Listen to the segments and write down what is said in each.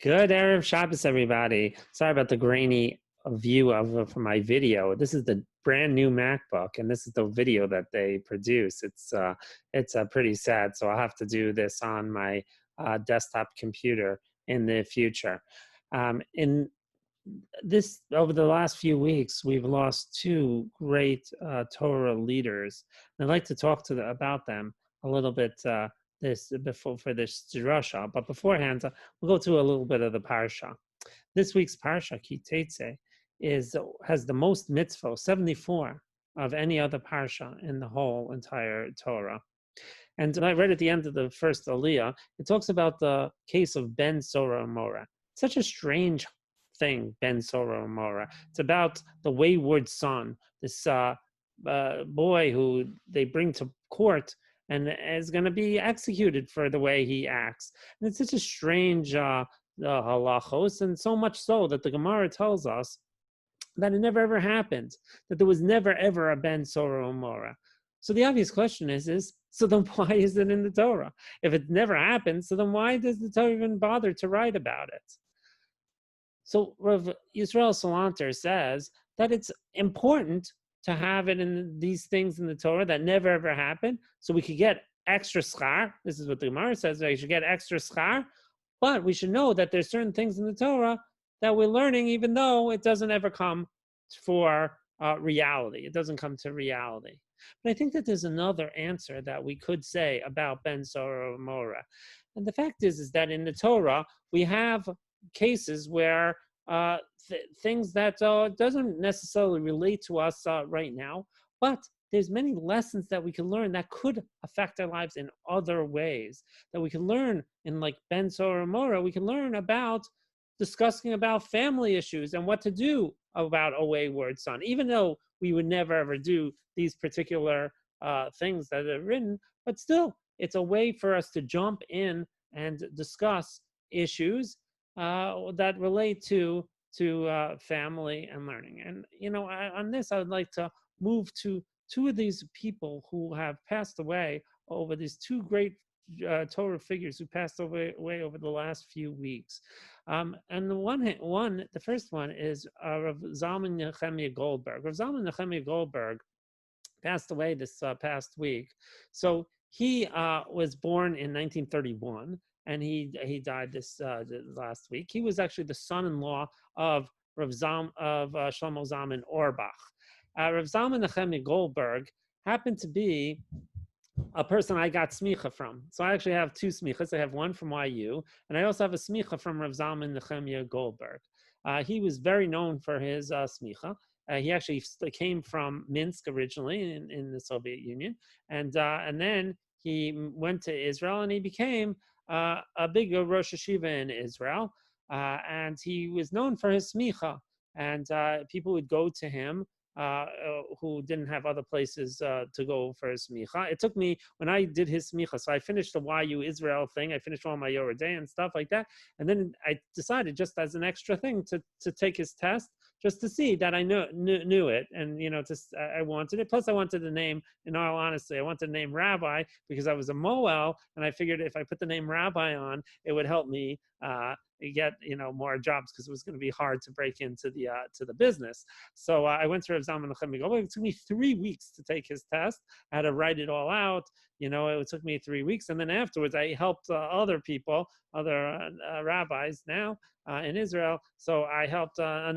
Good Erev Shabbos, everybody. Sorry about the grainy view from my video. This is the brand new MacBook, and this is the video that they produce. It's pretty sad, so I'll have to do this on my desktop computer in the future. In this Over the last few weeks, we've lost two great Torah leaders. I'd like to talk about them a little bit this before for this drasha. But beforehand, we'll go to a little bit of the parsha. This week's parsha, Tetzei, has the most mitzvah, 74, of any other parsha in the whole entire Torah. And right at the end of the first aliyah, it talks about the case of Ben Sora and Mora. Such a strange thing, Ben Sora and Mora. It's about the wayward son, this boy who they bring to court and is going to be executed for the way he acts. And it's such a strange halachos, and so much so that the Gemara tells us that it never ever happened, that there was never ever a Ben Sora or Mora. So the obvious question is so then why is it in the Torah? If it never happened, so then why does the Torah even bother to write about it? So Rav Yisrael Salanter says that it's important to have it in these things in the Torah that never ever happened, so we could get extra schar. This is what the Gemara says, that you should get extra schar, but we should know that there's certain things in the Torah that we're learning, even though it doesn't ever come for reality. It doesn't come to reality. But I think that there's another answer that we could say about Ben Sora or Mora. And the fact is that in the Torah, we have cases where things that doesn't necessarily relate to us right now, but there's many lessons that we can learn that could affect our lives in other ways, that we can learn in, like Ben Sora or Mora. We can learn about discussing about family issues and what to do about a wayward son, even though we would never ever do these particular things that are written, but still it's a way for us to jump in and discuss issues that relate to family and learning. And on this I would like to move to two of these people who have passed away over these two great Torah figures who passed away over the last few weeks. And the first one is Rav Zalman Nehemiah Goldberg. Rav Zalman Nehemiah Goldberg passed away this past week. So he was born in 1931, and he died this last week. He was actually the son-in-law of Shlomo Zalman Auerbach. Rav Zalman Nehemiah Goldberg happened to be a person I got smicha from. So I actually have two smichas. I have one from YU, and I also have a smicha from Rav Zalman Nehemiah Goldberg. He was very known for his smicha. He actually came from Minsk originally in the Soviet Union, and then he went to Israel, and he became a big Rosh Hashiva in Israel, and he was known for his smicha, and people would go to him who didn't have other places to go for his smicha. It took me, when I did his smicha, so I finished the YU Israel thing, I finished all my Yoreh De'ah and stuff like that, and then I decided, just as an extra thing, to take his test, just to see that I knew it, and I wanted it. Plus, I wanted the name. In all honesty, I wanted the name Rabbi because I was a Moel, and I figured if I put the name Rabbi on, it would help me get more jobs, because it was going to be hard to break into the business. So I went to Rav Zalman Nehemiah Goldberg. It took me 3 weeks to take his test. I had to write it all out. It took me 3 weeks, and then afterwards I helped other people, other rabbis now in Israel. So I helped to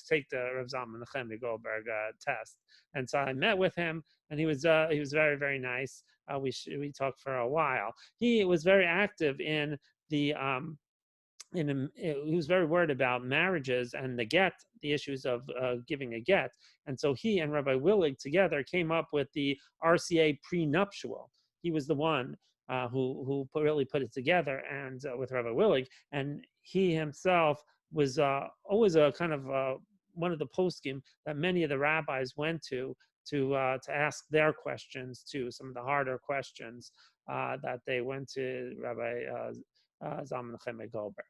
take the Rav Zalman Nehemiah Goldberg test, and so I met with him, and he was very, very nice. We talked for a while. He was very active in the he was very worried about marriages and the issues of giving a get. And so he and Rabbi Willig together came up with the RCA prenuptial. He was the one who really put it together, and with Rabbi Willig. And he himself was always a kind of one of the poskim that many of the rabbis went to ask their questions, to some of the harder questions that they went to Rabbi Zalman Nehemiah Goldberg.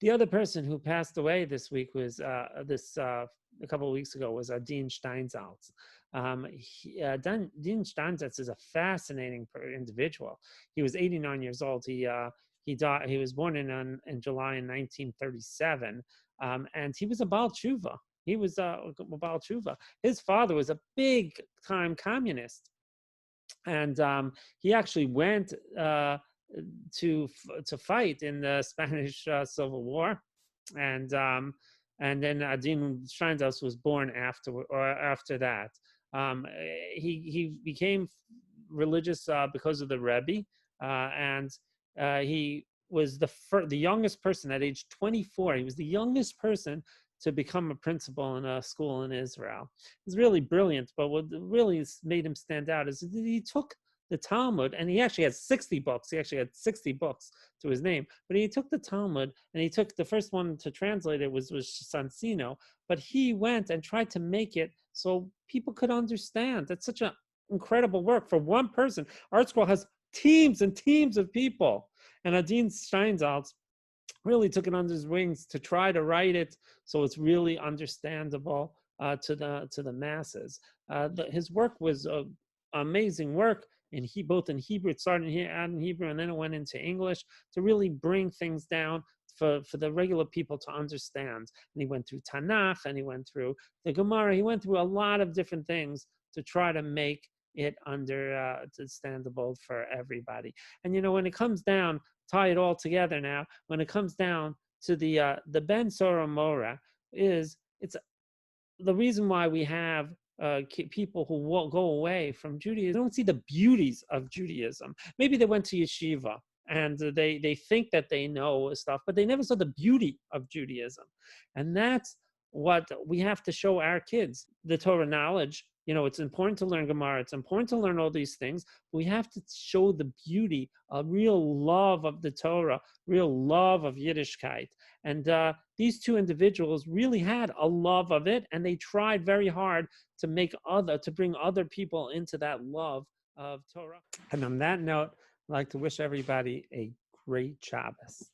The other person who passed away this week was a couple of weeks ago was Dean Steinsaltz. Dean Steinsaltz is a fascinating individual. He was 89 years old. He He died. He was born in July in 1937, and he was a Baal Tshuva. He was a Baal Tshuva. His father was a big time communist, and he actually went to fight in the Spanish Civil War, and then Adin Steinhaus was born after that. He became religious because of the Rebbe, and he was the youngest person at age 24. He was the youngest person to become a principal in a school in Israel. It's really brilliant, but what really made him stand out is that he took the Talmud, and he actually had 60 books. He actually had 60 books to his name, but he took the Talmud, and he took the first one to translate it was Sansino, but he went and tried to make it so people could understand. That's such an incredible work for one person. Art Scroll has teams and teams of people, and Adin Steinsaltz really took it under his wings to try to write it so it's really understandable to the masses. His work was amazing work both in Hebrew. It started out in Hebrew, and then it went into English to really bring things down for the regular people to understand. And he went through Tanakh, and he went through the Gemara. He went through a lot of different things to try to make it understandable for everybody. And when it comes down, tie it all together now. When it comes down to the Ben Sora Mora, it's the reason why we have people who go away from Judaism. They don't see the beauties of Judaism. Maybe they went to yeshiva and they think that they know stuff, but they never saw the beauty of Judaism. And that's what we have to show our kids, the Torah knowledge. It's important to learn Gemara. It's important to learn all these things. We have to show the beauty, a real love of the Torah, real love of Yiddishkeit. And these two individuals really had a love of it, and they tried very hard to bring other people into that love of Torah. And on that note, I'd like to wish everybody a great Shabbos.